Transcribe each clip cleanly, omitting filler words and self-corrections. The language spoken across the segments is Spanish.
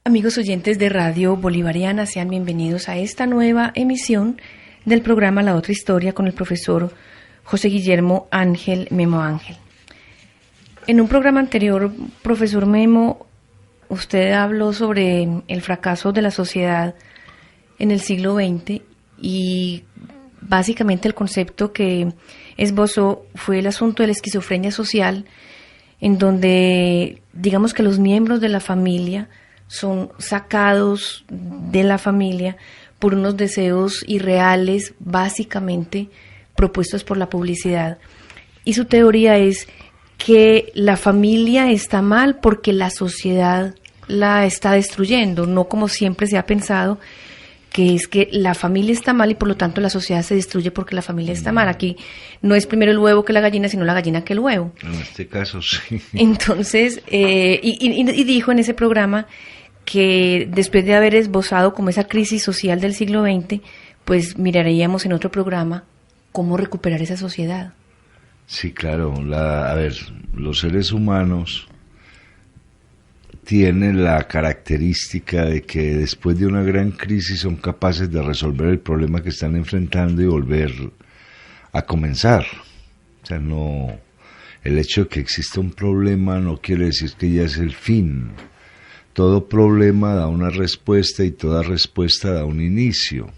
Amigos oyentes de Radio Bolivariana, sean bienvenidos a esta nueva emisión del programa La Otra Historia con el profesor José Guillermo Ángel Memo Ángel. En un programa anterior, profesor Memo, usted habló sobre el fracaso de la sociedad en el siglo XX y básicamente el concepto que esbozó fue el asunto de la esquizofrenia social, en donde digamos que los miembros de la familia son sacados de la familia por unos deseos irreales, básicamente propuestos por la publicidad. Y su teoría es que la familia está mal porque la sociedad la está destruyendo, no como siempre se ha pensado, que es que la familia está mal y por lo tanto la sociedad se destruye porque la familia está mal. Aquí no es primero el huevo que la gallina, sino la gallina que el huevo. En este caso, sí. Entonces, y dijo en ese programa que después de haber esbozado como esa crisis social del siglo XX, pues miraríamos en otro programa cómo recuperar esa sociedad. Sí, claro. Los seres humanos tienen la característica de que después de una gran crisis son capaces de resolver el problema que están enfrentando y volver a comenzar. O sea, no, el hecho de que exista un problema no quiere decir que ya es el fin. Todo problema da una respuesta y toda respuesta da un inicio.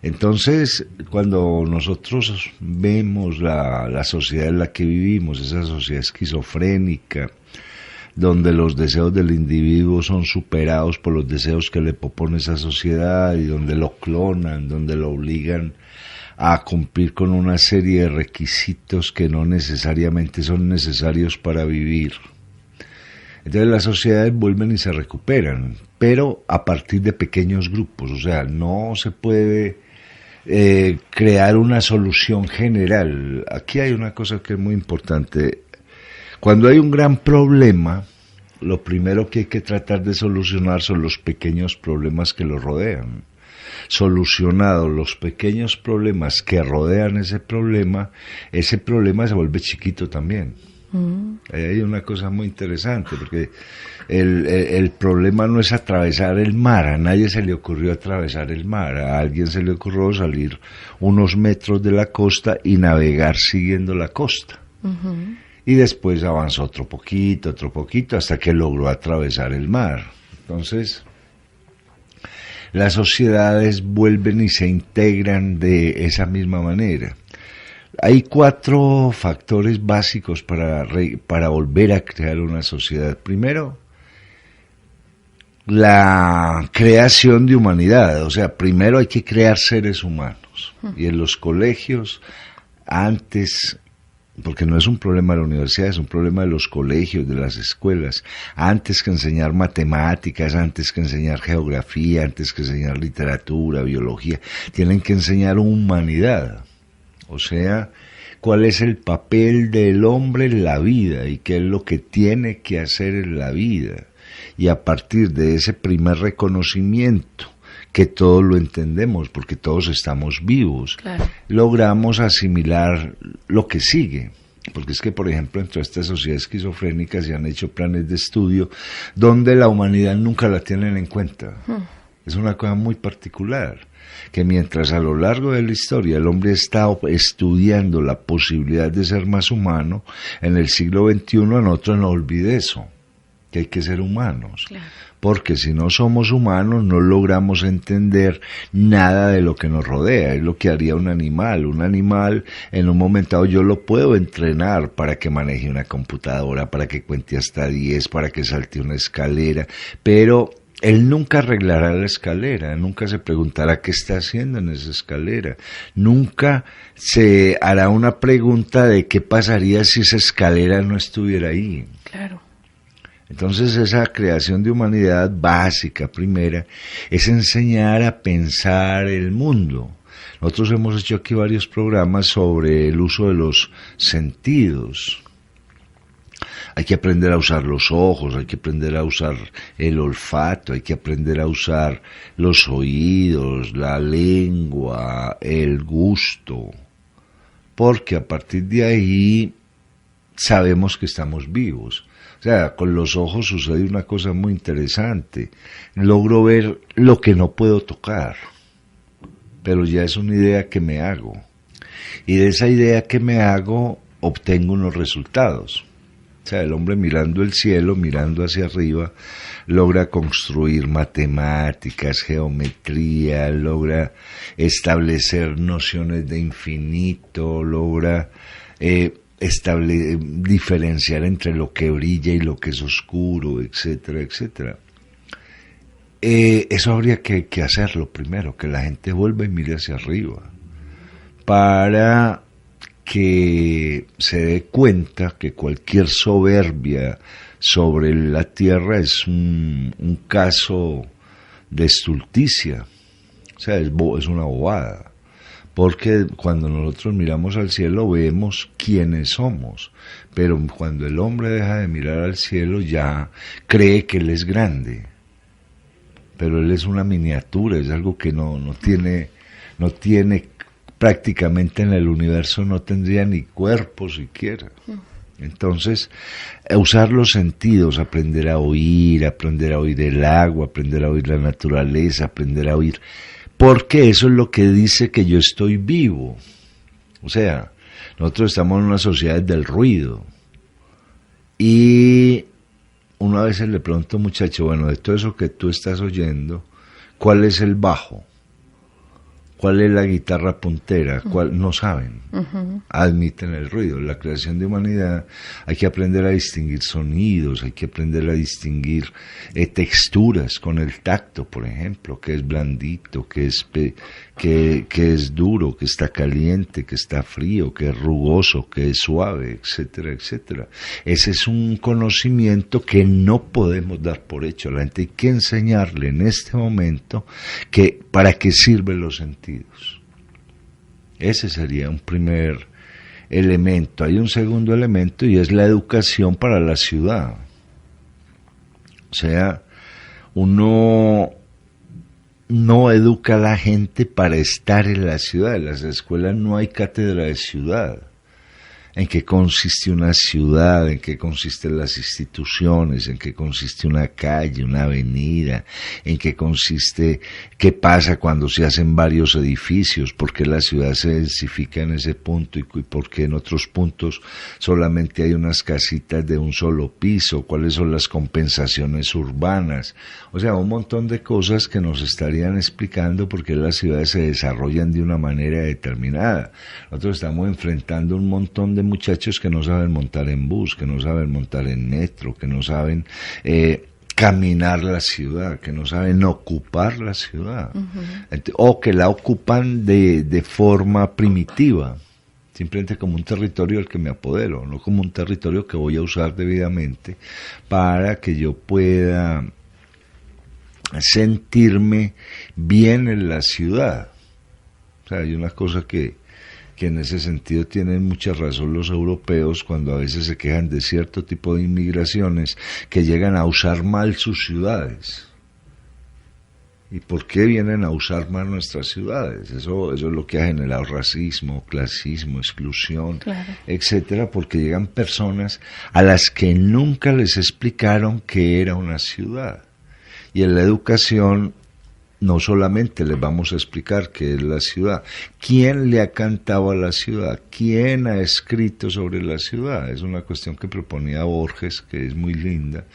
Entonces, cuando nosotros vemos la sociedad en la que vivimos, esa sociedad esquizofrénica, donde los deseos del individuo son superados por los deseos que le propone esa sociedad y donde lo clonan, donde lo obligan a cumplir con una serie de requisitos que no necesariamente son necesarios para vivir. Entonces las sociedades vuelven y se recuperan, pero a partir de pequeños grupos, o sea, no se puede crear una solución general. Aquí hay una cosa que es muy importante. Cuando hay un gran problema, lo primero que hay que tratar de solucionar son los pequeños problemas que lo rodean. Solucionados los pequeños problemas que rodean ese problema se vuelve chiquito también. Ahí hay una cosa muy interesante, porque el problema no es atravesar el mar. A nadie se le ocurrió atravesar el mar, a alguien se le ocurrió salir unos metros de la costa y navegar siguiendo la costa. Y después avanzó otro poquito, hasta que logró atravesar el mar. Entonces, las sociedades vuelven y se integran de esa misma manera. Hay 4 factores básicos para volver a crear una sociedad. Primero, la creación de humanidad. O sea, primero hay que crear seres humanos. Y en los colegios, antes, porque no es un problema de la universidad, es un problema de los colegios, de las escuelas, antes que enseñar matemáticas, antes que enseñar geografía, antes que enseñar literatura, biología, tienen que enseñar humanidad. O sea, cuál es el papel del hombre en la vida y qué es lo que tiene que hacer en la vida. Y a partir de ese primer reconocimiento, que todos lo entendemos porque todos estamos vivos, claro, logramos asimilar lo que sigue. Porque es que, por ejemplo, en toda esta sociedad esquizofrénica se han hecho planes de estudio donde la humanidad nunca la tienen en cuenta. Es una cosa muy particular, que mientras a lo largo de la historia el hombre está estudiando la posibilidad de ser más humano, en el siglo XXI a nosotros nos olvida eso, que hay que ser humanos. Claro. Porque si no somos humanos no logramos entender nada de lo que nos rodea. Es lo que haría un animal. Un animal, en un momento dado, yo lo puedo entrenar para que maneje una computadora, para que cuente hasta 10, para que salte una escalera, pero él nunca arreglará la escalera, nunca se preguntará qué está haciendo en esa escalera, nunca se hará una pregunta de qué pasaría si esa escalera no estuviera ahí. Claro. Entonces esa creación de humanidad básica, primera, es enseñar a pensar el mundo. Nosotros hemos hecho aquí varios programas sobre el uso de los sentidos. Hay que aprender a usar los ojos, hay que aprender a usar el olfato, hay que aprender a usar los oídos, la lengua, el gusto, porque a partir de ahí sabemos que estamos vivos. O sea, con los ojos sucede una cosa muy interesante. Logro ver lo que no puedo tocar, pero ya es una idea que me hago. Y de esa idea que me hago, obtengo unos resultados. O sea, el hombre mirando el cielo, mirando hacia arriba, logra construir matemáticas, geometría, logra establecer nociones de infinito, logra diferenciar entre lo que brilla y lo que es oscuro, etcétera, etcétera. Eso habría que hacerlo primero, que la gente vuelva y mire hacia arriba, para que se dé cuenta que cualquier soberbia sobre la tierra es un caso de estulticia, o sea, es una bobada, porque cuando nosotros miramos al cielo vemos quiénes somos, pero cuando el hombre deja de mirar al cielo ya cree que él es grande, pero él es una miniatura, es algo que no tiene prácticamente en el universo, no tendría ni cuerpo siquiera. Entonces, usar los sentidos, aprender a oír el agua, aprender a oír la naturaleza, aprender a oír, porque eso es lo que dice que yo estoy vivo. O sea, nosotros estamos en una sociedad del ruido, y uno a veces le pregunta a un muchacho, bueno, de todo eso que tú estás oyendo, ¿cuál es el bajo? ¿Cuál es la guitarra puntera? ¿Cuál? No saben. Admiten el ruido. En la creación de humanidad hay que aprender a distinguir sonidos, hay que aprender a distinguir texturas con el tacto, por ejemplo, que es blandito, que es duro, que está caliente, que está frío, que es rugoso, que es suave, etcétera, etcétera. Ese es un conocimiento que no podemos dar por hecho. A la gente hay que enseñarle en este momento que para qué sirven los sentidos. Ese sería un primer elemento. Hay un segundo elemento y es la educación para la ciudad. O sea, uno no educa a la gente para estar en la ciudad. En las escuelas no hay cátedra de ciudad. ¿En qué consiste una ciudad? ¿En qué consisten las instituciones? ¿En qué consiste una calle, una avenida? ¿En qué consiste, qué pasa cuando se hacen varios edificios? ¿Por qué la ciudad se densifica en ese punto y por qué en otros puntos solamente hay unas casitas de un solo piso? ¿Cuáles son las compensaciones urbanas? O sea, un montón de cosas que nos estarían explicando por qué las ciudades se desarrollan de una manera determinada. Nosotros estamos enfrentando un montón de muchachos que no saben montar en bus, que no saben montar en metro, que no saben caminar la ciudad, que no saben ocupar la ciudad, o que la ocupan de forma primitiva, simplemente como un territorio al que me apodero, no como un territorio que voy a usar debidamente para que yo pueda sentirme bien en la ciudad. O sea, hay una cosa que en ese sentido tienen mucha razón los europeos cuando a veces se quejan de cierto tipo de inmigraciones que llegan a usar mal sus ciudades. ¿Y por qué vienen a usar mal nuestras ciudades? Eso es lo que ha generado racismo, clasismo, exclusión, claro, etcétera, porque llegan personas a las que nunca les explicaron qué era una ciudad. Y en la educación no solamente les vamos a explicar qué es la ciudad, quién le ha cantado a la ciudad, quién ha escrito sobre la ciudad. Es una cuestión que proponía Borges, que es muy linda,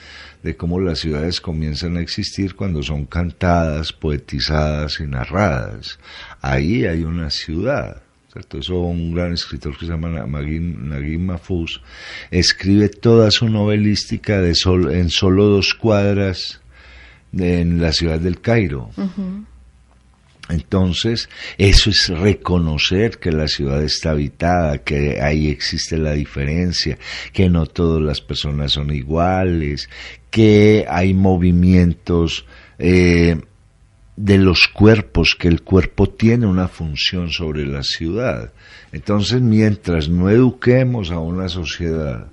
de cómo las ciudades comienzan a existir cuando son cantadas, poetizadas y narradas. Ahí hay una ciudad, ¿cierto? Eso un gran escritor que se llama Naguib Mahfouz escribe toda su novelística en solo 2 cuadras en la ciudad del Cairo. Entonces, eso es reconocer que la ciudad está habitada, que ahí existe la diferencia, que no todas las personas son iguales, que hay movimientos de los cuerpos, que el cuerpo tiene una función sobre la ciudad. Entonces, mientras no eduquemos a una sociedad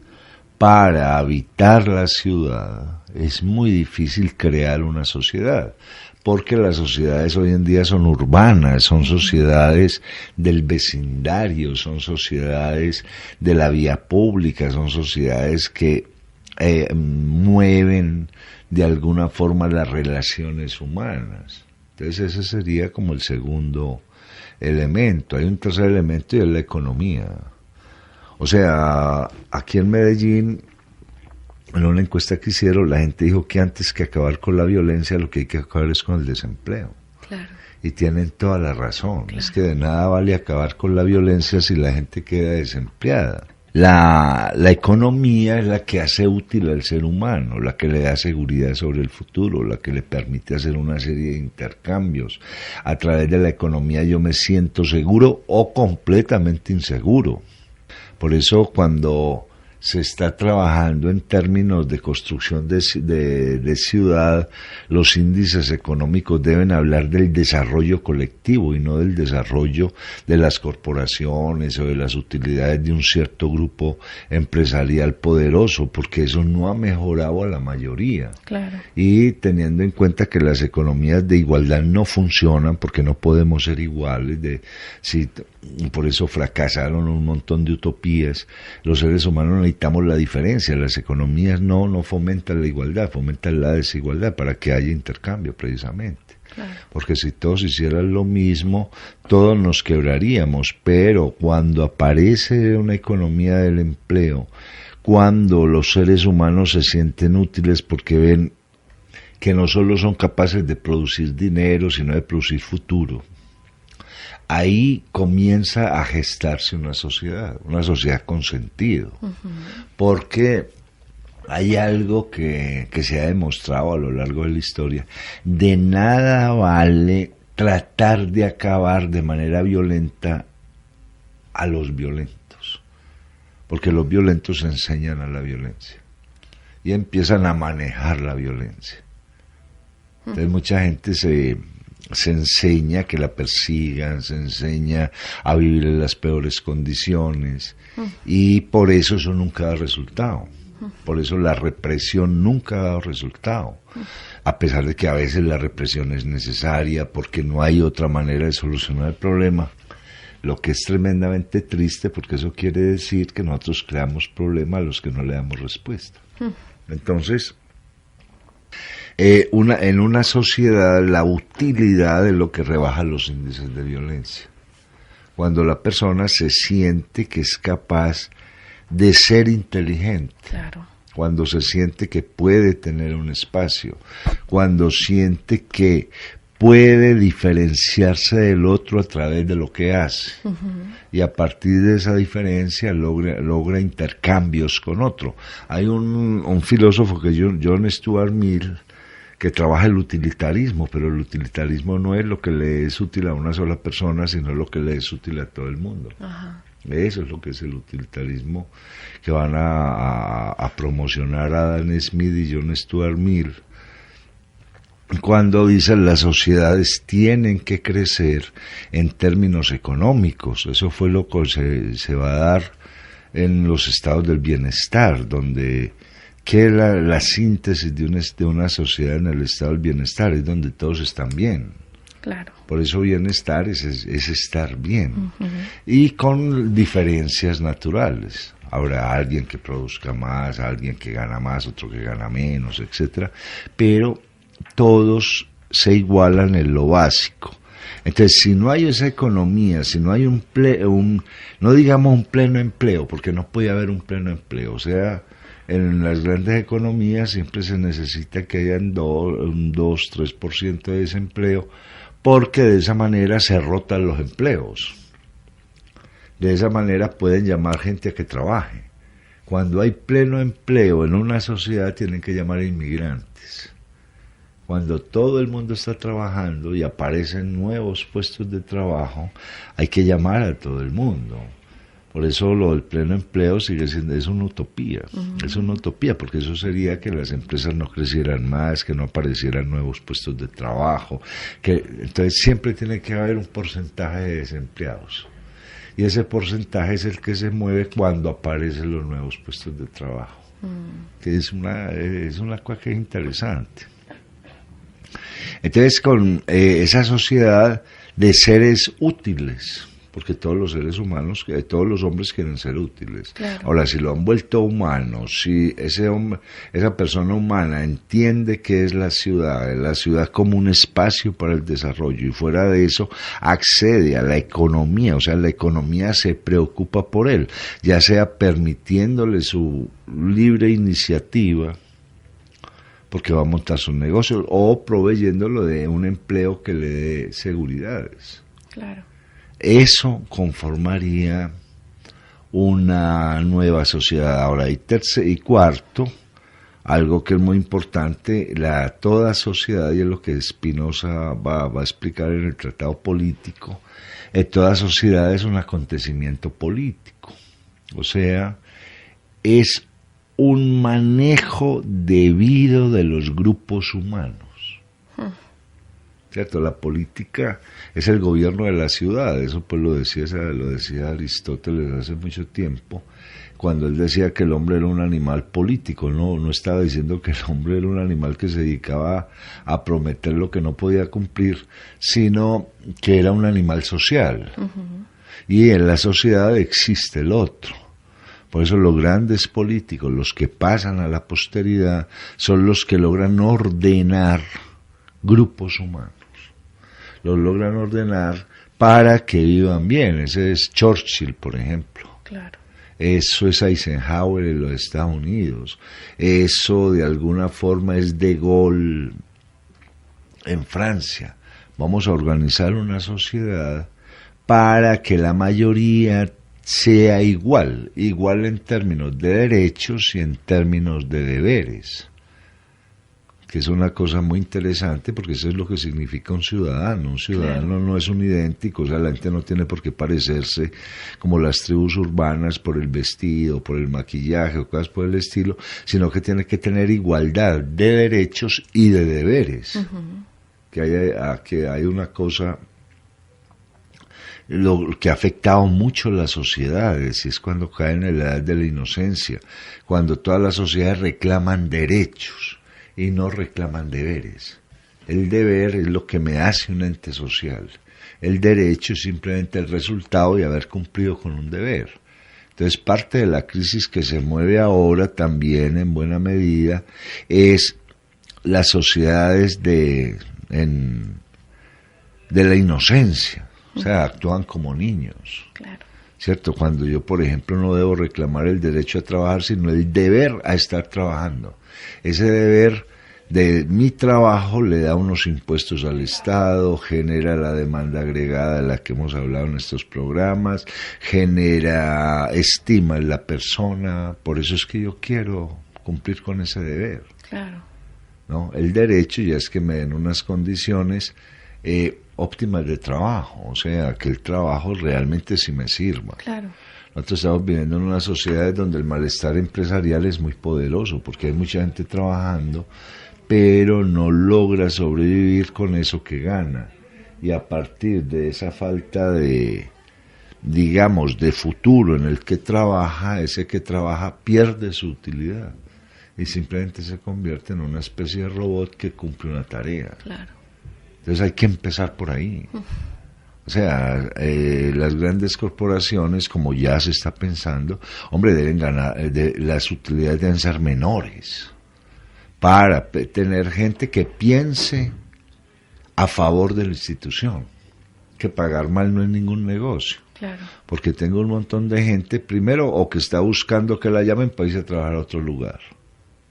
para habitar la ciudad, es muy difícil crear una sociedad, porque las sociedades hoy en día son urbanas, son sociedades del vecindario, son sociedades de la vía pública, son sociedades que mueven de alguna forma las relaciones humanas. Entonces ese sería como el segundo elemento. Hay un tercer elemento y es la economía. O sea, aquí en Medellín, en una encuesta que hicieron, la gente dijo que antes que acabar con la violencia, lo que hay que acabar es con el desempleo. Claro. Y tienen toda la razón. Claro. Es que de nada vale acabar con la violencia si la gente queda desempleada. La economía es la que hace útil al ser humano, la que le da seguridad sobre el futuro, la que le permite hacer una serie de intercambios. A través de la economía yo me siento seguro o completamente inseguro. Por eso cuando se está trabajando en términos de construcción de ciudad, los índices económicos deben hablar del desarrollo colectivo y no del desarrollo de las corporaciones o de las utilidades de un cierto grupo empresarial poderoso, porque eso no ha mejorado a la mayoría. Claro. Y teniendo en cuenta que las economías de igualdad no funcionan, porque no podemos ser iguales, por eso fracasaron un montón de utopías. Los seres humanos necesitamos la diferencia. Las economías no fomentan la igualdad, fomentan la desigualdad para que haya intercambio precisamente. Claro. Porque si todos hicieran lo mismo, todos nos quebraríamos. Pero cuando aparece una economía del empleo, cuando los seres humanos se sienten útiles porque ven que no solo son capaces de producir dinero, sino de producir futuro, ahí comienza a gestarse una sociedad con sentido. Uh-huh. Porque hay algo que se ha demostrado a lo largo de la historia. De nada vale tratar de acabar de manera violenta a los violentos, porque los violentos enseñan a la violencia y empiezan a manejar la violencia. Entonces mucha gente se enseña que la persigan, se enseña a vivir en las peores condiciones, y por eso nunca da resultado. Por eso la represión nunca ha dado resultado, a pesar de que a veces la represión es necesaria porque no hay otra manera de solucionar el problema, lo que es tremendamente triste, porque eso quiere decir que nosotros creamos problemas a los que no le damos respuesta. Entonces, en una sociedad, la utilidad es lo que rebaja los índices de violencia. Cuando la persona se siente que es capaz de ser inteligente, claro, cuando se siente que puede tener un espacio, cuando siente que puede diferenciarse del otro a través de lo que hace, y a partir de esa diferencia logra intercambios con otro. Hay un filósofo que John Stuart Mill, que trabaja el utilitarismo, pero el utilitarismo no es lo que le es útil a una sola persona, sino lo que le es útil a todo el mundo. Ajá. Eso es lo que es el utilitarismo que van a promocionar Adam Smith y John Stuart Mill, cuando dicen las sociedades tienen que crecer en términos económicos. Eso fue lo que se va a dar en los estados del bienestar, donde que la síntesis de una sociedad en el estado del bienestar es donde todos están bien. Claro. Por eso bienestar es estar bien. Y con diferencias naturales. Habrá alguien que produzca más, alguien que gana más, otro que gana menos, etcétera. Pero todos se igualan en lo básico. Entonces, si no hay esa economía, si no hay no digamos un pleno empleo, porque no puede haber un pleno empleo, o sea, en las grandes economías siempre se necesita que haya un 2-3% de desempleo, porque de esa manera se rotan los empleos. De esa manera pueden llamar gente a que trabaje. Cuando hay pleno empleo en una sociedad tienen que llamar a inmigrantes. Cuando todo el mundo está trabajando y aparecen nuevos puestos de trabajo, hay que llamar a todo el mundo. Por eso lo del pleno empleo sigue siendo, es una utopía. Es una utopía, porque eso sería que las empresas no crecieran más, que no aparecieran nuevos puestos de trabajo, entonces siempre tiene que haber un porcentaje de desempleados. Y ese porcentaje es el que se mueve cuando aparecen los nuevos puestos de trabajo. Que es una cosa que es interesante. Entonces, con esa sociedad de seres útiles, porque todos los seres humanos, todos los hombres quieren ser útiles. Claro. Ahora, si lo han vuelto humano, si esa persona humana entiende que es la ciudad como un espacio para el desarrollo, y fuera de eso accede a la economía, o sea, la economía se preocupa por él, ya sea permitiéndole su libre iniciativa, porque va a montar su negocio, o proveyéndolo de un empleo que le dé seguridades. Claro. Eso conformaría una nueva sociedad. Ahora, y cuarto, algo que es muy importante, toda sociedad, y es lo que Spinoza va a explicar en el Tratado Político, toda sociedad es un acontecimiento político, o sea, es un manejo debido de los grupos humanos. ¿Cierto? La política es el gobierno de la ciudad, eso pues lo decía Aristóteles hace mucho tiempo, cuando él decía que el hombre era un animal político. No estaba diciendo que el hombre era un animal que se dedicaba a prometer lo que no podía cumplir, sino que era un animal social. Y en la sociedad existe el otro. Por eso los grandes políticos, los que pasan a la posteridad, son los que logran ordenar grupos humanos. Los logran ordenar para que vivan bien. Ese es Churchill, por ejemplo. Claro. Eso es Eisenhower en los Estados Unidos. Eso de alguna forma es De Gaulle en Francia. Vamos a organizar una sociedad para que la mayoría sea igual en términos de derechos y en términos de deberes, que es una cosa muy interesante, porque eso es lo que significa un ciudadano. Un ciudadano claro. No es un idéntico, o sea, la gente no tiene por qué parecerse como las tribus urbanas por el vestido, por el maquillaje o cosas por el estilo, sino que tiene que tener igualdad de derechos y de deberes. Que hay una cosa lo que ha afectado mucho las sociedades, y es cuando caen en la edad de la inocencia, cuando todas las sociedades reclaman derechos y no reclaman deberes. El deber es lo que me hace un ente social. El derecho es simplemente el resultado de haber cumplido con un deber. Entonces, parte de la crisis que se mueve ahora también, en buena medida, es las sociedades de la inocencia. O sea, actúan como niños. Claro. ¿Cierto? Cuando yo, por ejemplo, no debo reclamar el derecho a trabajar, sino el deber a estar trabajando. Ese deber de mi trabajo le da unos impuestos al Estado, genera la demanda agregada de la que hemos hablado en estos programas, genera estima en la persona. Por eso es que yo quiero cumplir con ese deber. Claro. ¿No? El derecho ya es que me den unas condiciones óptimas de trabajo, o sea, que el trabajo realmente sí me sirva. Claro. Nosotros estamos viviendo en una sociedad donde el malestar empresarial es muy poderoso, porque hay mucha gente trabajando, pero no logra sobrevivir con eso que gana. Y a partir de esa falta de, digamos, de futuro en el que trabaja, ese que trabaja pierde su utilidad y simplemente se convierte en una especie de robot que cumple una tarea. Claro. Entonces hay que empezar por ahí. O sea, las grandes corporaciones, como ya se está pensando, hombre, deben ganar, las utilidades deben ser menores, para tener gente que piense a favor de la institución, que pagar mal no es ningún negocio. Claro. Porque tengo un montón de gente, primero, o que está buscando que la llamen para irse a trabajar a otro lugar,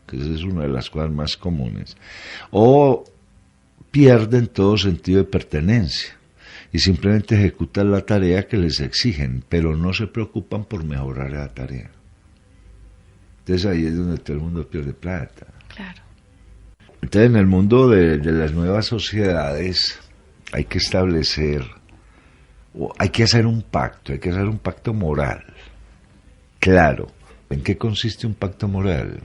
que esa es una de las cosas más comunes, o pierden todo sentido de pertenencia y simplemente ejecutan la tarea que les exigen, pero no se preocupan por mejorar la tarea. Entonces ahí es donde todo el mundo pierde plata. Claro. Entonces en el mundo de las nuevas sociedades hay que establecer, hay que hacer un pacto moral. Claro, ¿en qué consiste un pacto moral?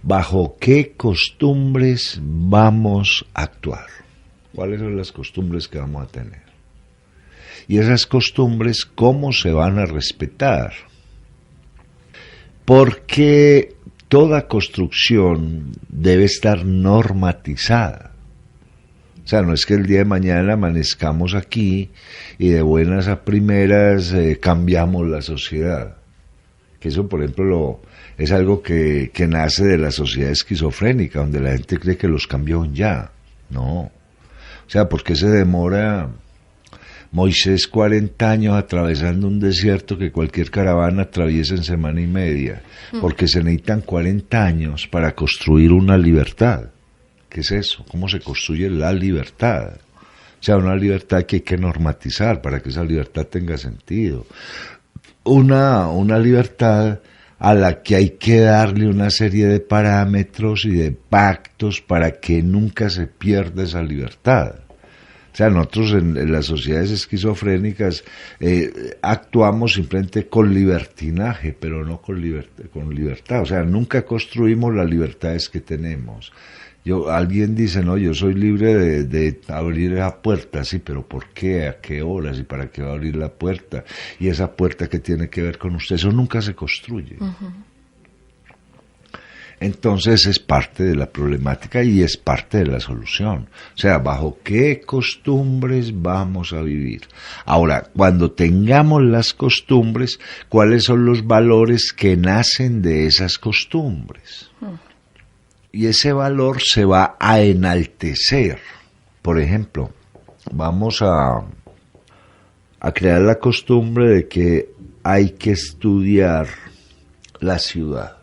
¿Bajo qué costumbres vamos a actuar? ¿Cuáles son las costumbres que vamos a tener? Y esas costumbres, ¿cómo se van a respetar? Porque toda construcción debe estar normatizada. O sea, no es que el día de mañana amanezcamos aquí y de buenas a primeras cambiamos la sociedad. Que eso, por ejemplo, es algo que nace de la sociedad esquizofrénica, donde la gente cree que los cambió ya. No. O sea, ¿por qué se demora Moisés 40 años atravesando un desierto que cualquier caravana atraviesa en semana y media? Porque se necesitan 40 años para construir una libertad. ¿Qué es eso? ¿Cómo se construye la libertad? O sea, una libertad que hay que normatizar para que esa libertad tenga sentido. Una libertad a la que hay que darle una serie de parámetros y de pactos para que nunca se pierda esa libertad. O sea, nosotros en las sociedades esquizofrénicas actuamos simplemente con libertinaje, pero no con libertad. O sea, nunca construimos las libertades que tenemos. Alguien dice, no, yo soy libre de abrir la puerta, sí, pero ¿por qué? ¿A qué horas? ¿Y para qué va a abrir la puerta? ¿Y esa puerta qué tiene que ver con usted? Eso nunca se construye. Uh-huh. Entonces es parte de la problemática y es parte de la solución. O sea, ¿bajo qué costumbres vamos a vivir? Ahora, cuando tengamos las costumbres, ¿cuáles son los valores que nacen de esas costumbres? Y ese valor se va a enaltecer. Por ejemplo, vamos a crear la costumbre de que hay que estudiar la ciudad.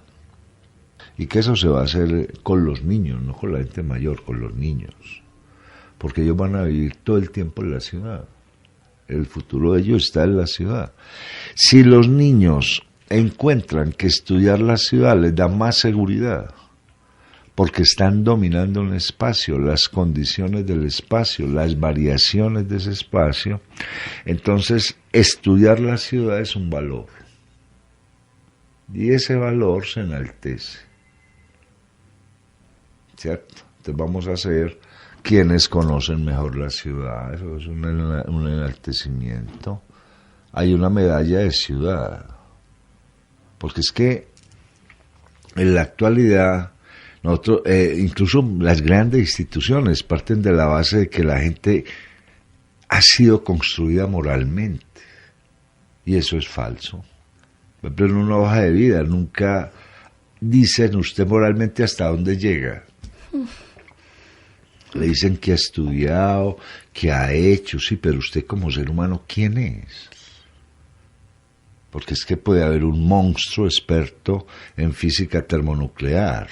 Y que eso se va a hacer con los niños, no con la gente mayor, con los niños. Porque ellos van a vivir todo el tiempo en la ciudad. El futuro de ellos está en la ciudad. Si los niños encuentran que estudiar la ciudad les da más seguridad, porque están dominando un espacio, las condiciones del espacio, las variaciones de ese espacio, entonces estudiar la ciudad es un valor. Y ese valor se enaltece. ¿Cierto? Entonces vamos a ser quienes conocen mejor la ciudad, eso es un enaltecimiento. Hay una medalla de ciudad, porque es que en la actualidad nosotros, incluso las grandes instituciones parten de la base de que la gente ha sido construida moralmente, y eso es falso. Por ejemplo, en una hoja de vida nunca dicen usted moralmente hasta dónde llega. Le dicen que ha estudiado, que ha hecho, sí, pero usted como ser humano, ¿quién es? Porque es que puede haber un monstruo experto en física termonuclear.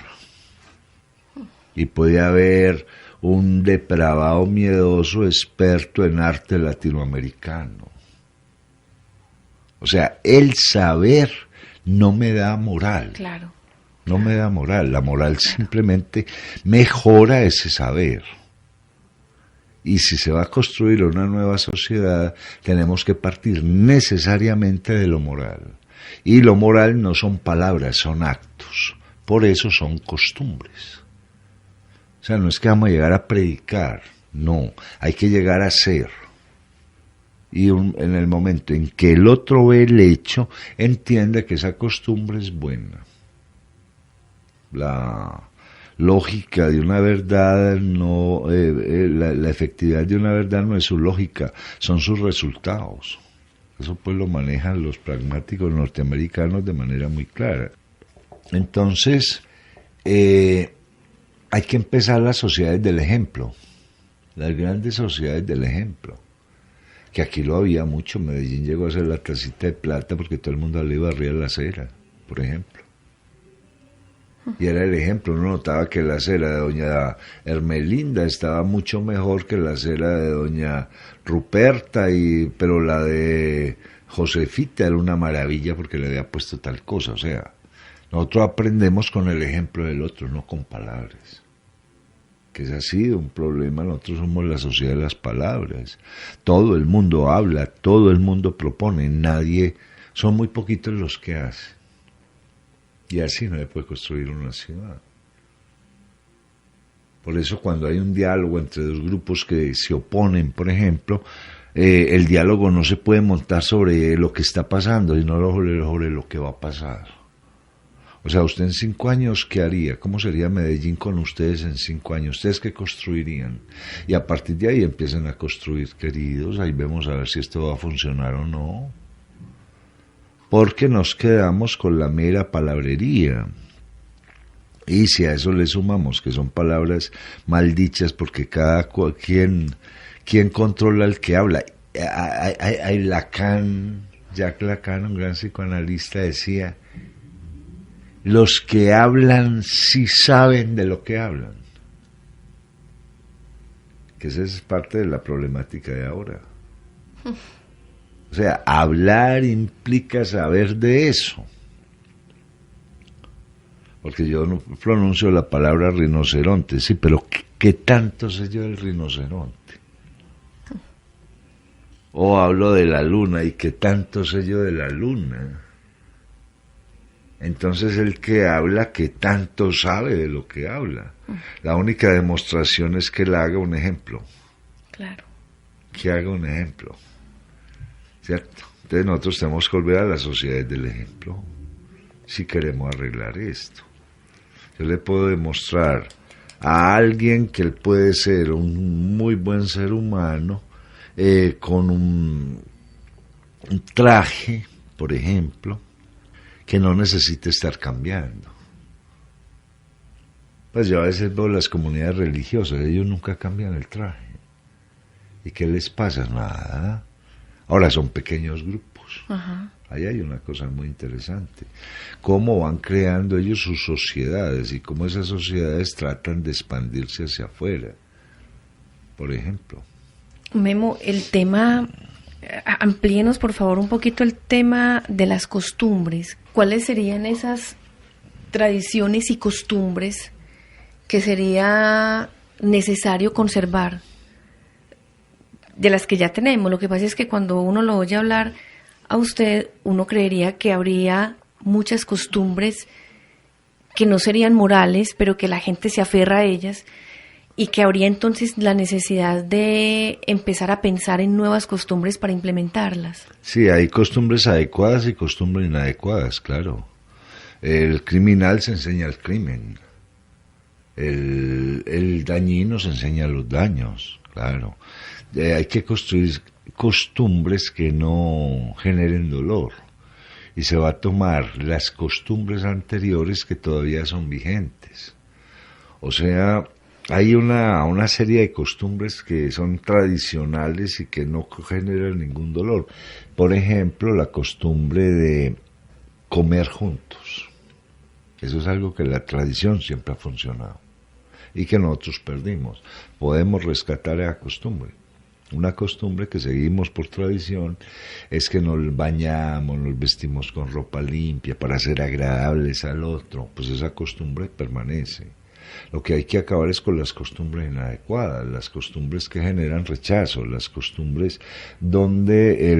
Y puede haber un depravado miedoso experto en arte latinoamericano. O sea, el saber no me da moral. Claro. No me da moral. La moral simplemente mejora ese saber. Y si se va a construir una nueva sociedad, tenemos que partir necesariamente de lo moral. Y lo moral no son palabras, son actos. Por eso son costumbres. O sea, no es que vamos a llegar a predicar, no, hay que llegar a ser. Y en el momento en que el otro ve el hecho, entiende que esa costumbre es buena. La lógica de una verdad, no, la efectividad de una verdad no es su lógica, son sus resultados. Eso pues lo manejan los pragmáticos norteamericanos de manera muy clara. Entonces, hay que empezar las sociedades del ejemplo, las grandes sociedades del ejemplo, que aquí lo había mucho. Medellín llegó a ser la tacita de plata porque todo el mundo le iba arriba de la acera, por ejemplo. Y era el ejemplo, uno notaba que la acera de doña Hermelinda estaba mucho mejor que la acera de doña Ruperta, pero la de Josefita era una maravilla porque le había puesto tal cosa. O sea, nosotros aprendemos con el ejemplo del otro, no con palabras. Que es así un problema, nosotros somos la sociedad de las palabras. Todo el mundo habla, todo el mundo propone, son muy poquitos los que hacen. Y así no se puede construir una ciudad. Por eso cuando hay un diálogo entre dos grupos que se oponen, por ejemplo, el diálogo no se puede montar sobre lo que está pasando, sino sobre lo que va a pasar. O sea, usted en 5 años, ¿qué haría? ¿Cómo sería Medellín con ustedes en 5 años? ¿Ustedes qué construirían? Y a partir de ahí empiezan a construir, queridos, ahí vemos a ver si esto va a funcionar o no. Porque nos quedamos con la mera palabrería. Y si a eso le sumamos que son palabras maldichas, porque quien controla el que habla. Hay Lacan, Jacques Lacan, un gran psicoanalista, decía: los que hablan sí saben de lo que hablan. Que esa es parte de la problemática de ahora. O sea, hablar implica saber de eso. Porque yo no pronuncio la palabra rinoceronte, sí, pero ¿qué tanto sé yo del rinoceronte? O hablo de la luna, ¿y qué tanto sé yo de la luna? Entonces el que habla, ¿qué tanto sabe de lo que habla? La única demostración es que él haga un ejemplo. Claro. Que haga un ejemplo. ¿Cierto? Entonces nosotros tenemos que volver a la sociedad del ejemplo si queremos arreglar esto. Yo le puedo demostrar a alguien que él puede ser un muy buen ser humano con un traje, por ejemplo, que no necesita estar cambiando. Pues yo a veces veo las comunidades religiosas, ellos nunca cambian el traje. ¿Y qué les pasa? Nada. Ahora son pequeños grupos. Ajá. Ahí hay una cosa muy interesante. Cómo van creando ellos sus sociedades y cómo esas sociedades tratan de expandirse hacia afuera. Por ejemplo. Memo, el tema, amplíenos por favor un poquito el tema de las costumbres. ¿Cuáles serían esas tradiciones y costumbres que sería necesario conservar de las que ya tenemos? Lo que pasa es que cuando uno lo oye hablar a usted, uno creería que habría muchas costumbres que no serían morales, pero que la gente se aferra a ellas, y que habría entonces la necesidad de empezar a pensar en nuevas costumbres para implementarlas. Sí, hay costumbres adecuadas y costumbres inadecuadas, claro. El criminal se enseña el crimen. El dañino se enseña los daños, claro. Hay que construir costumbres que no generen dolor. Y se va a tomar las costumbres anteriores que todavía son vigentes. O sea, hay una serie de costumbres que son tradicionales y que no generan ningún dolor. Por ejemplo, la costumbre de comer juntos. Eso es algo que la tradición siempre ha funcionado y que nosotros perdimos. Podemos rescatar esa costumbre. Una costumbre que seguimos por tradición es que nos bañamos, nos vestimos con ropa limpia para ser agradables al otro. Pues esa costumbre permanece. Lo que hay que acabar es con las costumbres inadecuadas, las costumbres que generan rechazo, las costumbres donde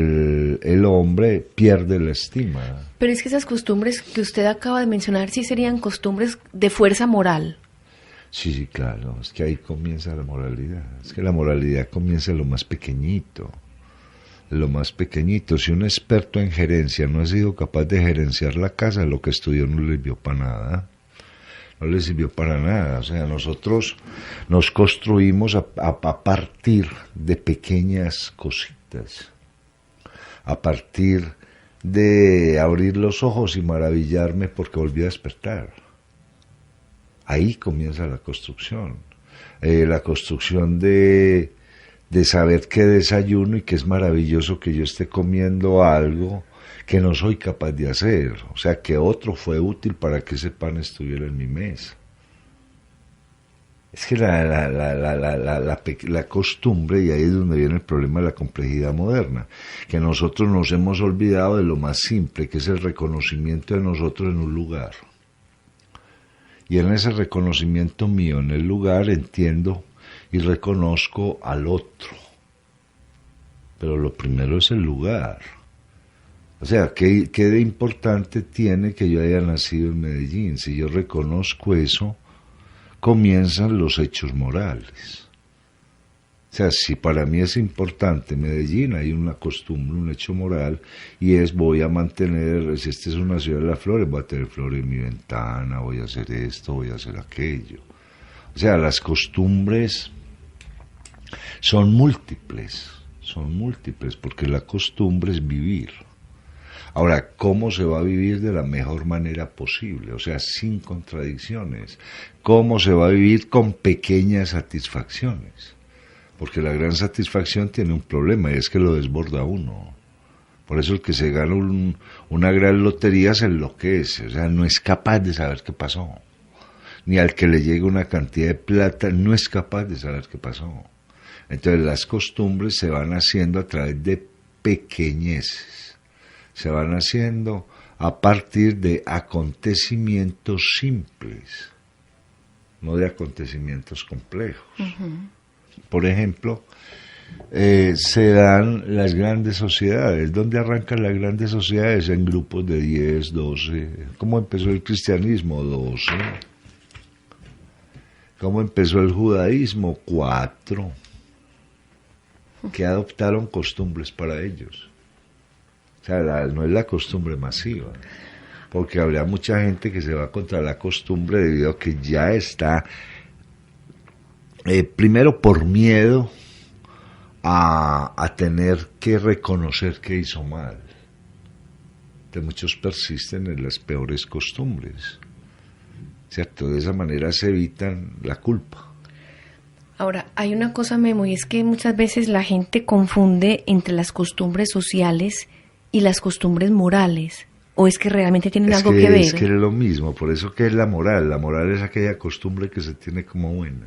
el hombre pierde la estima. Pero es que esas costumbres que usted acaba de mencionar sí serían costumbres de fuerza moral. Sí, claro, es que ahí comienza la moralidad. Es que la moralidad comienza en lo más pequeñito. En lo más pequeñito. Si un experto en gerencia no ha sido capaz de gerenciar la casa, lo que estudió no le sirvió para nada. No le sirvió para nada. O sea, nosotros nos construimos a partir de pequeñas cositas. A partir de abrir los ojos y maravillarme porque volví a despertar. Ahí comienza la construcción de saber qué desayuno y que es maravilloso que yo esté comiendo algo que no soy capaz de hacer, o sea, que otro fue útil para que ese pan estuviera en mi mesa. Es que la costumbre, y ahí es donde viene el problema de la complejidad moderna, que nosotros nos hemos olvidado de lo más simple, que es el reconocimiento de nosotros en un lugar. Y en ese reconocimiento mío en el lugar entiendo y reconozco al otro. Pero lo primero es el lugar. O sea, ¿qué de importante tiene que yo haya nacido en Medellín? Si yo reconozco eso, comienzan los hechos morales. O sea, si para mí es importante Medellín, hay una costumbre, un hecho moral, y es voy a mantener, si esta es una ciudad de las flores, voy a tener flores en mi ventana, voy a hacer esto, voy a hacer aquello. O sea, las costumbres son múltiples, porque la costumbre es vivir. Ahora, ¿cómo se va a vivir de la mejor manera posible? O sea, sin contradicciones. ¿Cómo se va a vivir con pequeñas satisfacciones? Porque la gran satisfacción tiene un problema y es que lo desborda uno. Por eso el que se gana una gran lotería se enloquece, o sea, no es capaz de saber qué pasó. Ni al que le llega una cantidad de plata no es capaz de saber qué pasó. Entonces las costumbres se van haciendo a través de pequeñeces, se van haciendo a partir de acontecimientos simples, no de acontecimientos complejos. Uh-huh. Por ejemplo, se dan las grandes sociedades. ¿Dónde arrancan las grandes sociedades? En grupos de 10, 12. ¿Cómo empezó el cristianismo? 12. ¿Cómo empezó el judaísmo? 4. Que adoptaron costumbres para ellos. O sea, no es la costumbre masiva. Porque habría mucha gente que se va contra la costumbre debido a que ya está... primero por miedo a tener que reconocer que hizo mal. De muchos persisten en las peores costumbres, ¿cierto? De esa manera se evitan la culpa. Ahora, hay una cosa, Memo, y es que muchas veces la gente confunde entre las costumbres sociales y las costumbres morales. ¿O es que realmente tienen algo que ver? Es que es lo mismo, por eso que es la moral. La moral es aquella costumbre que se tiene como buena.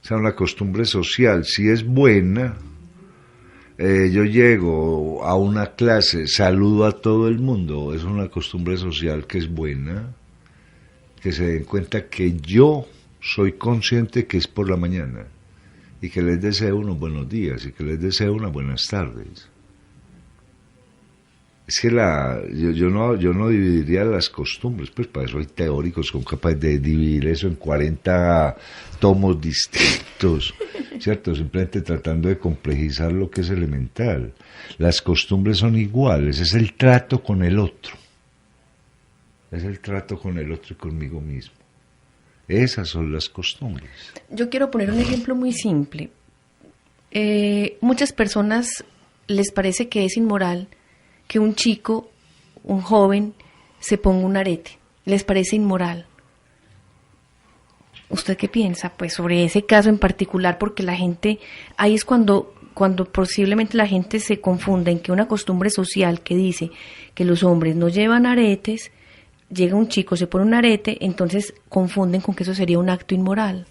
O sea, una costumbre social, si es buena, yo llego a una clase, saludo a todo el mundo, es una costumbre social que es buena, que se den cuenta que yo soy consciente que es por la mañana y que les deseo unos buenos días y que les deseo unas buenas tardes. Es que yo no dividiría las costumbres, pues para eso hay teóricos que son capaces de dividir eso en 40 tomos distintos, ¿cierto? Simplemente tratando de complejizar lo que es elemental. Las costumbres son iguales, es el trato con el otro. Es el trato con el otro y conmigo mismo. Esas son las costumbres. Yo quiero poner un ejemplo muy simple. Muchas personas les parece que es inmoral que un chico, un joven, se ponga un arete. Les parece inmoral. ¿Usted qué piensa, pues, sobre ese caso en particular? Porque la gente, ahí es cuando posiblemente la gente se confunde en que una costumbre social que dice que los hombres no llevan aretes, llega un chico, se pone un arete, entonces confunden con que eso sería un acto inmoral.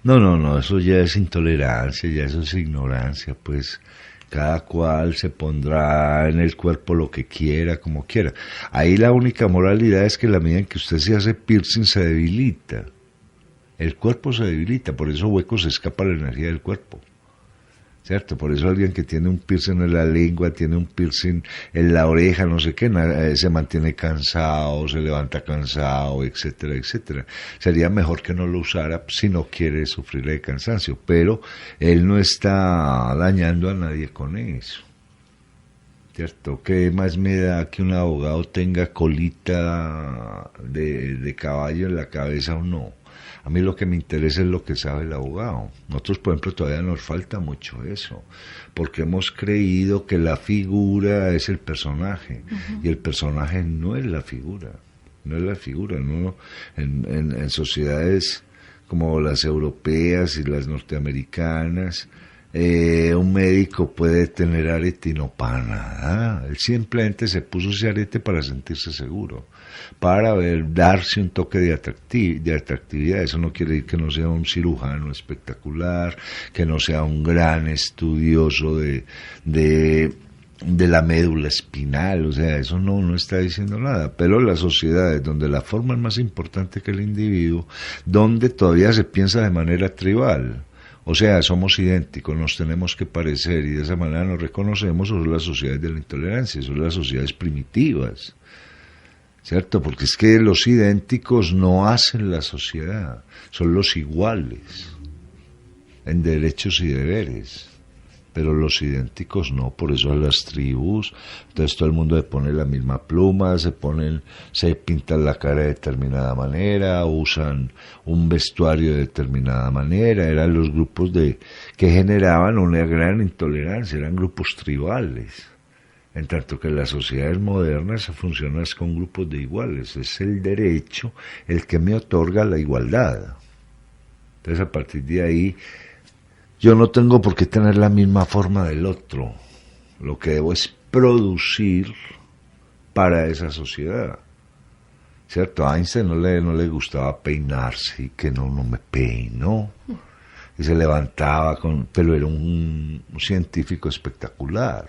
No, eso ya es intolerancia, ya eso es ignorancia, pues... Cada cual se pondrá en el cuerpo lo que quiera, como quiera. Ahí la única moralidad es que la medida en que usted se hace piercing se debilita. El cuerpo se debilita, por eso hueco se escapa la energía del cuerpo. ¿Cierto? Por eso alguien que tiene un piercing en la lengua, tiene un piercing en la oreja, no sé qué, se mantiene cansado, se levanta cansado, etcétera, etcétera. Sería mejor que no lo usara si no quiere sufrir de cansancio, pero él no está dañando a nadie con eso. ¿Cierto? ¿Qué más me da que un abogado tenga colita de caballo en la cabeza o no? A mí lo que me interesa es lo que sabe el abogado. Nosotros, por ejemplo, todavía nos falta mucho eso, porque hemos creído que la figura es el personaje, y el personaje no es la figura, ¿no? En sociedades como las europeas y las norteamericanas, un médico puede tener arete y no para nada. Él simplemente se puso ese arete para sentirse seguro, para darse un toque de atractividad. Eso no quiere decir que no sea un cirujano espectacular, que no sea un gran estudioso de la médula espinal, o sea, eso no está diciendo nada. Pero las sociedades donde la forma es más importante que el individuo, donde todavía se piensa de manera tribal, o sea, somos idénticos, nos tenemos que parecer y de esa manera nos reconocemos, son las sociedades de la intolerancia, son las sociedades primitivas, ¿cierto? Porque es que los idénticos no hacen la sociedad, son los iguales. en derechos y deberes, pero los idénticos no, por eso a las tribus, entonces todo el mundo se pone la misma pluma, se pintan la cara de determinada manera, usan un vestuario de determinada manera, eran los grupos que generaban una gran intolerancia, eran grupos tribales, en tanto que las sociedades modernas funcionan con grupos de iguales, es el derecho el que me otorga la igualdad. Entonces a partir de ahí yo no tengo por qué tener la misma forma del otro. Lo que debo es producir para esa sociedad. ¿Cierto? A Einstein no le gustaba peinarse y que no me peinó. Y se levantaba pero era un científico espectacular.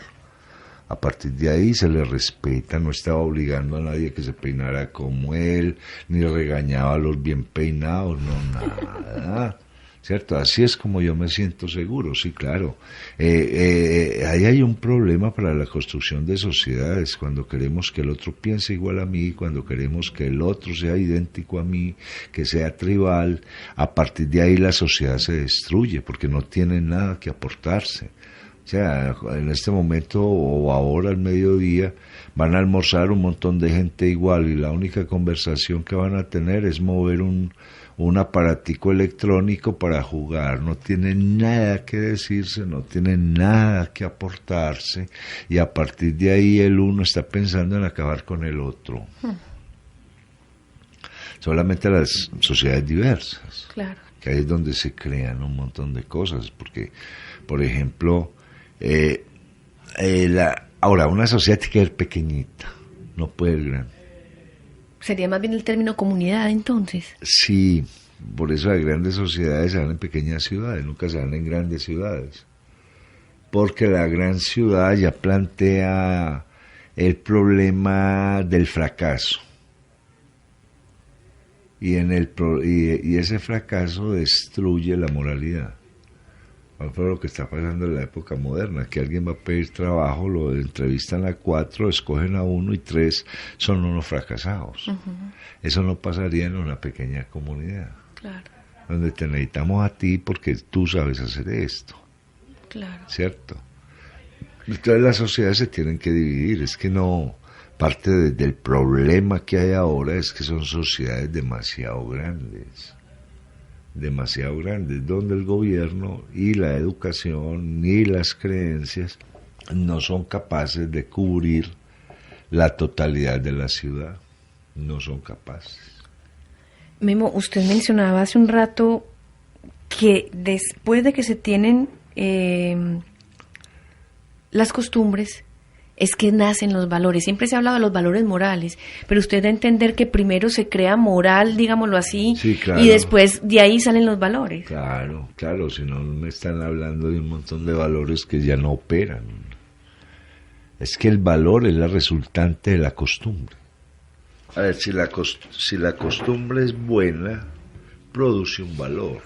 A partir de ahí se le respeta, no estaba obligando a nadie que se peinara como él, ni regañaba a los bien peinados, no nada. ¿Cierto? Así es como yo me siento seguro, sí, claro. Ahí hay un problema para la construcción de sociedades, cuando queremos que el otro piense igual a mí, cuando queremos que el otro sea idéntico a mí, que sea tribal, a partir de ahí la sociedad se destruye, porque no tiene nada que aportarse. O sea, en este momento o ahora al mediodía van a almorzar un montón de gente igual y la única conversación que van a tener es mover un aparatico electrónico para jugar, no tienen nada que decirse, no tienen nada que aportarse y a partir de ahí el uno está pensando en acabar con el otro. Solamente las sociedades diversas, claro, que ahí es donde se crean un montón de cosas, porque, por ejemplo, ahora una sociedad tiene que ser pequeñita, no puede ser grande. Sería más bien el término comunidad, entonces. Sí, por eso las grandes sociedades se dan en pequeñas ciudades, nunca se dan en grandes ciudades. Porque la gran ciudad ya plantea el problema del fracaso. Y ese fracaso destruye la moralidad. Fue lo que está pasando en la época moderna, que alguien va a pedir trabajo, lo entrevistan a 4, escogen a 1 y 3 son unos fracasados. Uh-huh. Eso no pasaría en una pequeña comunidad, claro, donde te necesitamos a ti porque tú sabes hacer esto, claro, ¿cierto? Entonces las sociedades se tienen que dividir, es que no, parte del problema que hay ahora es que son sociedades demasiado grandes, donde el gobierno y la educación ni las creencias no son capaces de cubrir la totalidad de la ciudad, no son capaces. Memo, usted mencionaba hace un rato que después de que se tienen las costumbres, es que nacen los valores. Siempre se ha hablado de los valores morales, pero usted da a entender que primero se crea moral, digámoslo así, sí, claro. Y después de ahí salen los valores. Claro, si no me están hablando de un montón de valores que ya no operan. Es que el valor es la resultante de la costumbre. A ver, si la costumbre es buena, produce un valor,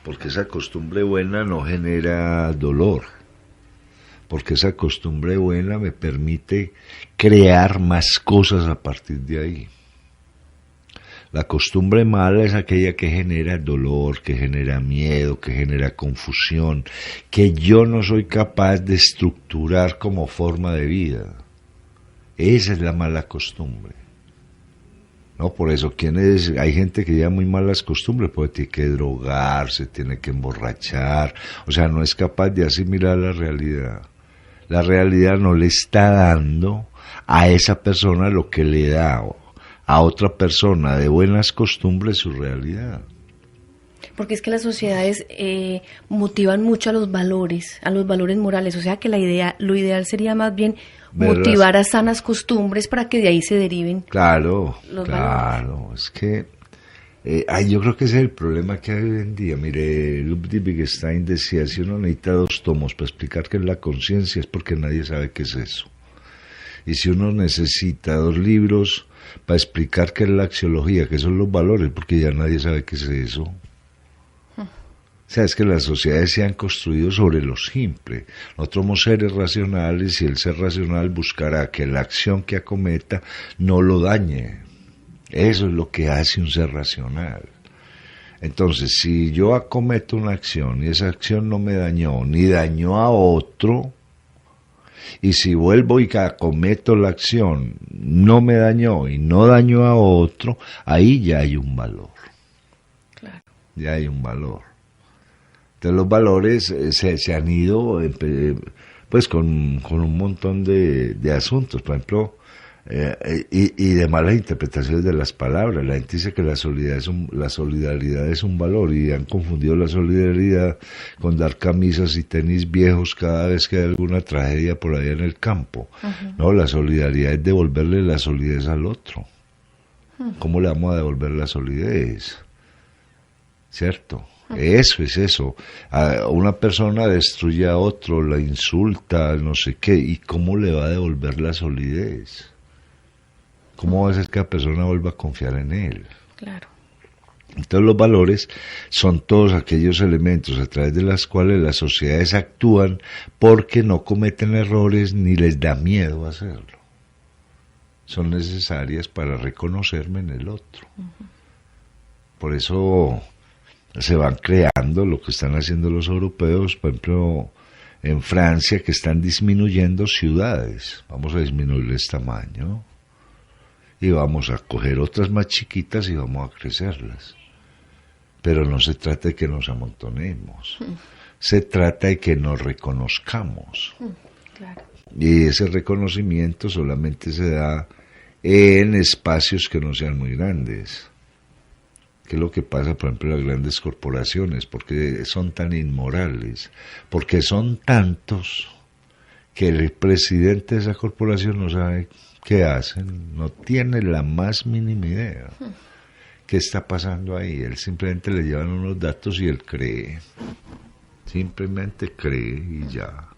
porque esa costumbre buena no genera dolor. Porque esa costumbre buena me permite crear más cosas a partir de ahí. La costumbre mala es aquella que genera dolor, que genera miedo, que genera confusión, que yo no soy capaz de estructurar como forma de vida. Esa es la mala costumbre. No, por eso, hay gente que lleva muy malas costumbres, porque tiene que drogarse, tiene que emborrachar, o sea, no es capaz de asimilar la realidad. La realidad no le está dando a esa persona lo que le da a otra persona de buenas costumbres su realidad. Porque es que las sociedades motivan mucho a los valores morales, o sea que lo ideal sería más bien motivar a sanas costumbres para que de ahí se deriven los valores. Es que yo creo que ese es el problema que hay hoy en día. Mire, Ludwig Wittgenstein decía, si uno necesita 2 tomos para explicar qué es la conciencia es porque nadie sabe qué es eso. Y si uno necesita 2 libros para explicar qué es la axiología, qué son los valores, porque ya nadie sabe qué es eso. O sea, es que las sociedades se han construido sobre lo simple. Nosotros somos seres racionales y el ser racional buscará que la acción que acometa no lo dañe. Eso es lo que hace un ser racional. Entonces, si yo acometo una acción y esa acción no me dañó, ni dañó a otro, y si vuelvo y acometo la acción, no me dañó y no dañó a otro, ahí ya hay un valor. Claro. Ya hay un valor. Entonces los valores se han ido pues con un montón de asuntos. Por ejemplo, y de malas interpretaciones de las palabras. La gente dice que la solidaridad es un valor y han confundido la solidaridad con dar camisas y tenis viejos cada vez que hay alguna tragedia por allá en el campo. Uh-huh. No, la solidaridad es devolverle la solidez al otro. Uh-huh. ¿Cómo le vamos a devolver la solidez? ¿Cierto? Uh-huh. Eso es eso. Una persona destruye a otro, la insulta, no sé qué, ¿y cómo le va a devolver la solidez? ¿Cómo va a hacer que la persona vuelva a confiar en él? Claro. Entonces los valores son todos aquellos elementos a través de los cuales las sociedades actúan porque no cometen errores ni les da miedo hacerlo. Son necesarias para reconocerme en el otro. Uh-huh. Por eso se van creando lo que están haciendo los europeos, por ejemplo, en Francia, que están disminuyendo ciudades. Vamos a disminuirles tamaño. Y vamos a coger otras más chiquitas y vamos a crecerlas. Pero no se trata de que nos amontonemos, se trata de que nos reconozcamos. Claro. Y ese reconocimiento solamente se da en espacios que no sean muy grandes. ¿Qué es lo que pasa, por ejemplo, en las grandes corporaciones? Porque son tan inmorales, porque son tantos que el presidente de esa corporación no sabe qué hacen, no tiene la más mínima idea qué está pasando ahí. Él simplemente le llevan unos datos y él cree, simplemente cree y ya,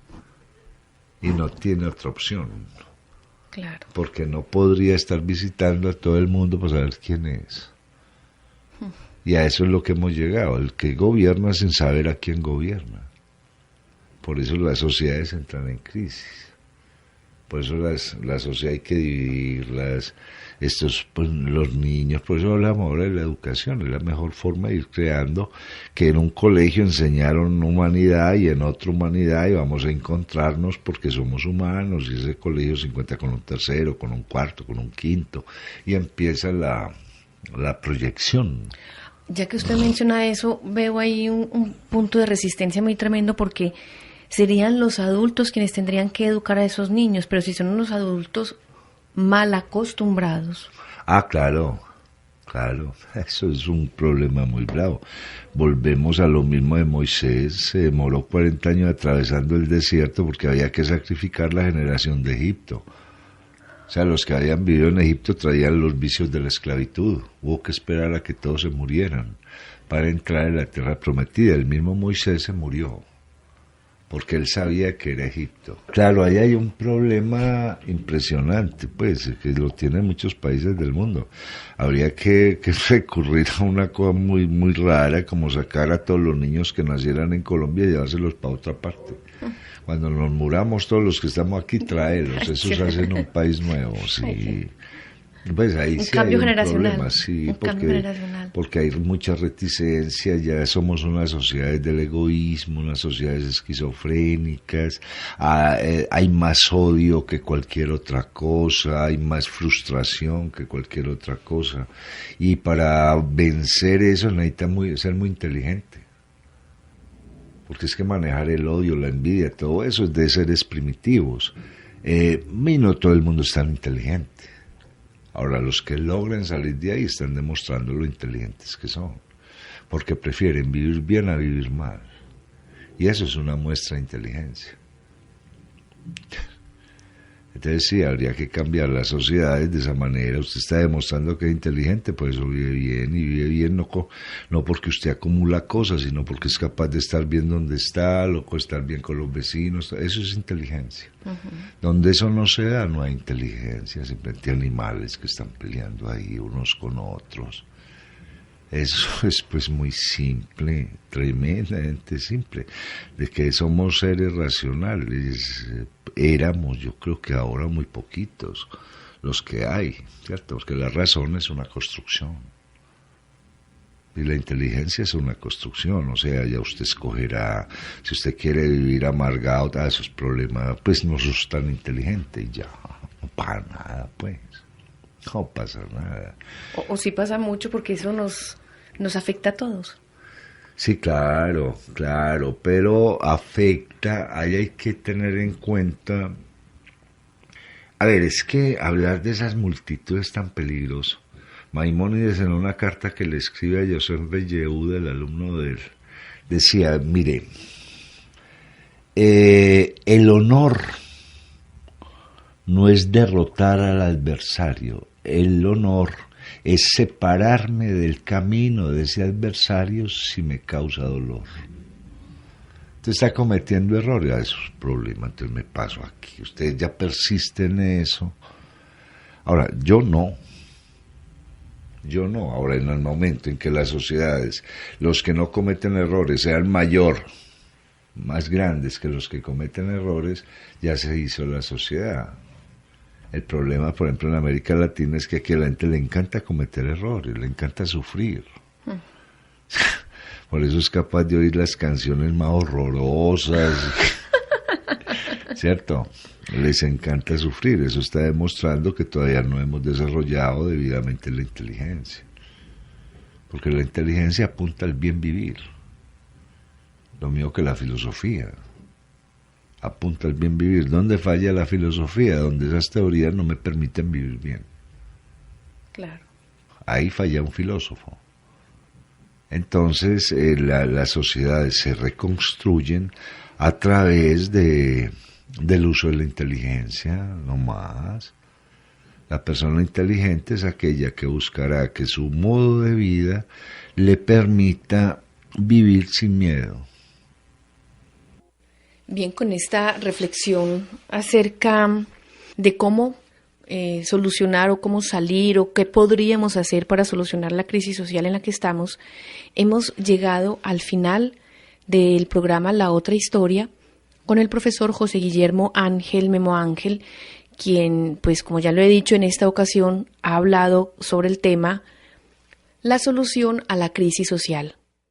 y no tiene otra opción. Claro. Porque no podría estar visitando a todo el mundo para saber quién es. Y a eso es lo que hemos llegado, el que gobierna sin saber a quién gobierna. Por eso las sociedades entran en crisis. Por eso la sociedad hay que dividirlas, pues, los niños, por eso hablamos ahora de la educación, es la mejor forma de ir creando, que en un colegio enseñaron humanidad y en otro humanidad y vamos a encontrarnos porque somos humanos y ese colegio se encuentra con un tercero, con un cuarto, con un quinto y empieza la proyección. Ya que usted menciona eso, veo ahí un punto de resistencia muy tremendo porque serían los adultos quienes tendrían que educar a esos niños, pero si son unos adultos mal acostumbrados. Ah, claro, eso es un problema muy bravo. Volvemos a lo mismo de Moisés, se demoró 40 años atravesando el desierto porque había que sacrificar la generación de Egipto. O sea, los que habían vivido en Egipto traían los vicios de la esclavitud, hubo que esperar a que todos se murieran para entrar en la tierra prometida. El mismo Moisés se murió porque él sabía que era Egipto. Claro, ahí hay un problema impresionante, pues, que lo tienen muchos países del mundo. Habría que recurrir a una cosa muy, muy rara, como sacar a todos los niños que nacieran en Colombia y llevárselos para otra parte. Cuando nos muramos todos los que estamos aquí, traerlos, eso se hace en un país nuevo, sí. Pues ahí sí hay un problema, sí, porque hay mucha reticencia, ya somos unas sociedades del egoísmo, unas sociedades esquizofrénicas, hay más odio que cualquier otra cosa, hay más frustración que cualquier otra cosa, y para vencer eso necesita ser muy inteligente, porque es que manejar el odio, la envidia, todo eso es de seres primitivos, y no todo el mundo es tan inteligente. Ahora, los que logran salir de ahí están demostrando lo inteligentes que son, porque prefieren vivir bien a vivir mal. Y eso es una muestra de inteligencia. Entonces sí, habría que cambiar las sociedades de esa manera. Usted está demostrando que es inteligente, pues eso vive bien, y vive bien no porque usted acumula cosas, sino porque es capaz de estar bien donde está, estar bien con los vecinos. Eso es inteligencia. Uh-huh. Donde eso no se da, no hay inteligencia, simplemente animales que están peleando ahí unos con otros. Eso es pues muy simple, tremendamente simple, de que somos seres racionales, éramos, yo creo que ahora muy poquitos los que hay, ¿cierto? Porque la razón es una construcción. Y la inteligencia es una construcción, o sea, ya usted escogerá, si usted quiere vivir amargado, esos problemas, pues no sos tan inteligente y ya, no pasa nada, pues, no pasa nada. O sí pasa mucho porque eso nos afecta a todos. Sí, claro, claro, pero afecta, ahí hay que tener en cuenta, a ver, es que hablar de esas multitudes tan peligrosas. Maimónides en una carta que le escribe a Yosef ben Yehuda, el alumno de él, decía, mire, el honor no es derrotar al adversario, el honor es separarme del camino de ese adversario si me causa dolor. Usted está cometiendo errores, eso es problema, entonces me paso aquí, usted ya persiste en eso. Ahora, yo no, ahora en el momento en que las sociedades, los que no cometen errores sean más grandes que los que cometen errores, ya se hizo la sociedad. El problema, por ejemplo, en América Latina es que aquí a la gente le encanta cometer errores, le encanta sufrir. Por eso es capaz de oír las canciones más horrorosas, ¿cierto? Les encanta sufrir, eso está demostrando que todavía no hemos desarrollado debidamente la inteligencia. Porque la inteligencia apunta al bien vivir, lo mismo que la filosofía. Apunta al bien vivir. ¿Dónde falla la filosofía? Donde esas teorías no me permiten vivir bien. Claro. Ahí falla un filósofo. Entonces las sociedades se reconstruyen a través del uso de la inteligencia, no más. La persona inteligente es aquella que buscará que su modo de vida le permita vivir sin miedo. Bien, con esta reflexión acerca de cómo solucionar o cómo salir o qué podríamos hacer para solucionar la crisis social en la que estamos, hemos llegado al final del programa La Otra Historia con el profesor José Guillermo Ángel Memo Ángel, quien, pues como ya lo he dicho en esta ocasión, ha hablado sobre el tema la solución a la crisis social.